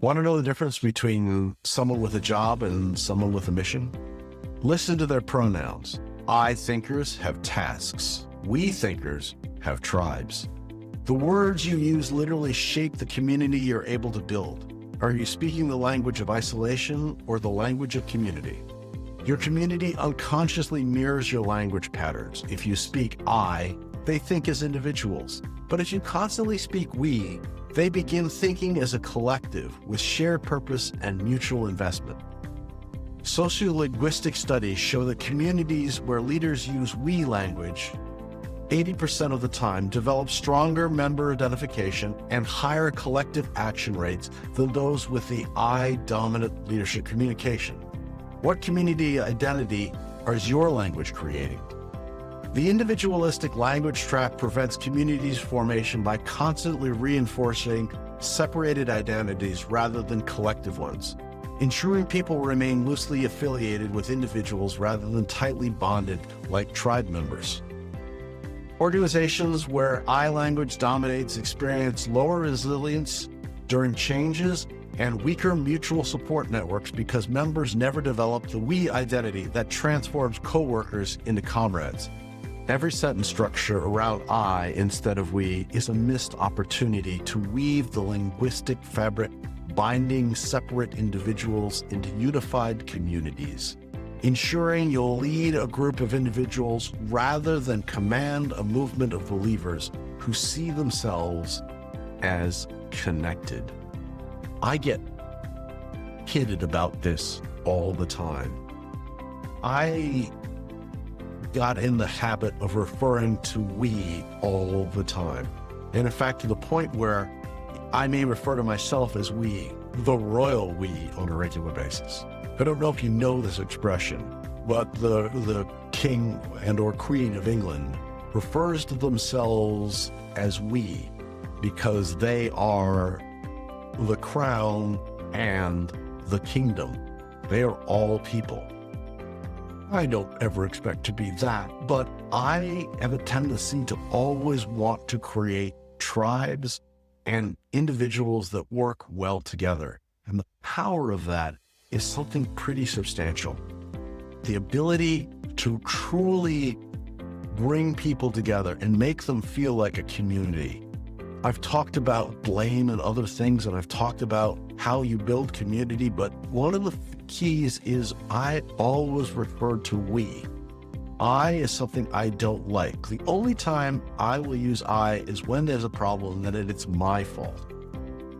Want to know the difference between someone with a job and someone with a mission? Listen to their pronouns. I thinkers have tasks. We thinkers have tribes. The words you use literally shape the community you're able to build. Are you speaking the language of isolation or the language of community? Your community unconsciously mirrors your language patterns. If you speak I, they think as individuals. But if you constantly speak we, they begin thinking as a collective with shared purpose and mutual investment. Sociolinguistic studies show that communities where leaders use we language 80% of the time develop stronger member identification and higher collective action rates than those with the I-dominant leadership communication. What community identity is your language creating? The individualistic language trap prevents communities formation by constantly reinforcing separated identities rather than collective ones, ensuring people remain loosely affiliated with individuals rather than tightly bonded like tribe members. Organizations where I language dominates experience lower resilience during changes and weaker mutual support networks because members never develop the we identity that transforms coworkers into comrades. Every sentence structure around I instead of we is a missed opportunity to weave the linguistic fabric binding separate individuals into unified communities, ensuring you'll lead a group of individuals rather than command a movement of believers who see themselves as connected. I get kidded about this all the time. I got in the habit of referring to we all the time. And in fact, to the point where I may refer to myself as we, the royal we, on a regular basis. I don't know if you know this expression, but the king and or queen of England refers to themselves as we because they are the crown and the kingdom. They are all people. I don't ever expect to be that, but I have a tendency to always want to create tribes and individuals that work well together. And the power of that is something pretty substantial. The ability to truly bring people together and make them feel like a community. I've talked about blame and other things, and I've talked about how you build community, but one of the keys is I always refer to we. I is something I don't like. The only time I will use I is when there's a problem and it's my fault.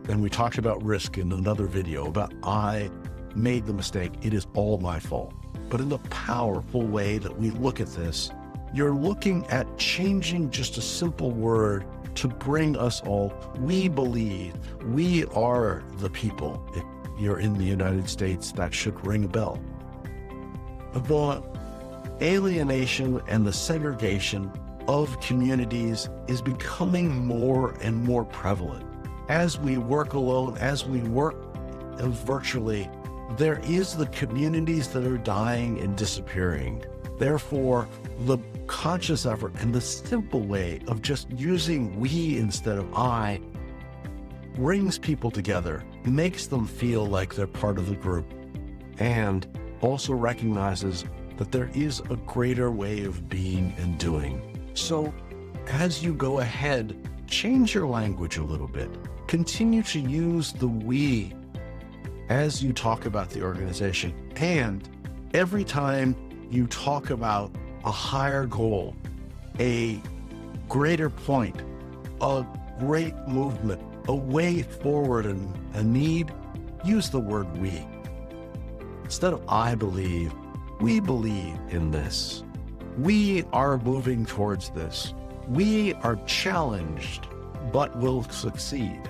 And we talked about risk in another video about I made the mistake. It is all my fault. But in the powerful way that we look at this, you're looking at changing just a simple word to bring us all. We believe we are the people. If you're in the United States, that should ring a bell. The alienation and the segregation of communities is becoming more and more prevalent. As we work alone, as we work virtually, there is the communities that are dying and disappearing. Therefore, the conscious effort and the simple way of just using we instead of I brings people together, makes them feel like they're part of the group, and also recognizes that there is a greater way of being and doing. So as you go ahead, change your language a little bit. Continue to use the we as you talk about the organization. And every time you talk about a higher goal, a greater point, a great movement, a way forward and a need, use the word we. Instead of I believe, we believe in this. We are moving towards this. We are challenged, but will succeed.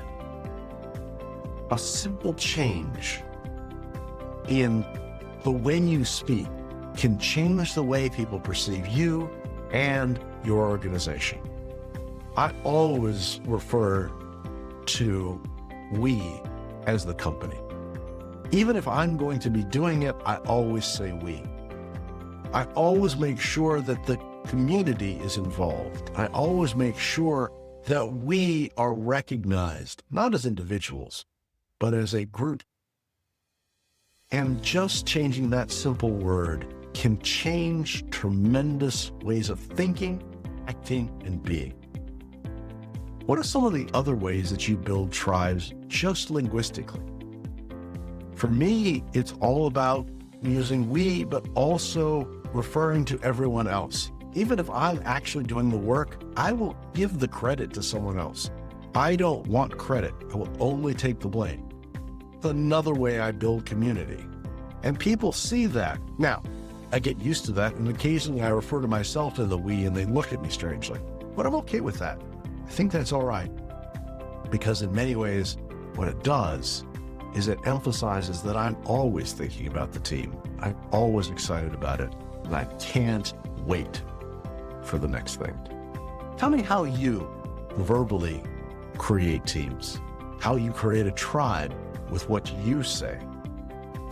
A simple change in the way you speak can change the way people perceive you and your organization. I always refer to we as the company. Even if I'm going to be doing it, I always say we. I always make sure that the community is involved. I always make sure that we are recognized, not as individuals, but as a group. And just changing that simple word can change tremendous ways of thinking, acting, and being. What are some of the other ways that you build tribes just linguistically? For me, it's all about using we, but also referring to everyone else. Even if I'm actually doing the work, I will give the credit to someone else. I don't want credit. I will only take the blame. It's another way I build community. And people see that. Now, I get used to that, and occasionally I refer to myself as the we, and they look at me strangely. But I'm okay with that. I think that's all right. Because in many ways, what it does is it emphasizes that I'm always thinking about the team. I'm always excited about it, and I can't wait for the next thing. Tell me how you verbally create teams, how you create a tribe with what you say.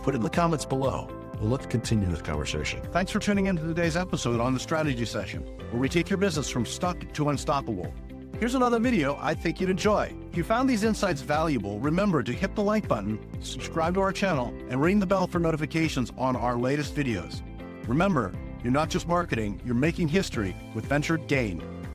Put it in the comments below. Let's continue this conversation. Thanks for tuning into today's episode on the Strategy Session, where we take your business from stuck to unstoppable. Here's another video I think you'd enjoy. If you found these insights valuable, remember to hit the like button, subscribe to our channel, and ring the bell for notifications on our latest videos. Remember, you're not just marketing, you're making history with Venture Gain.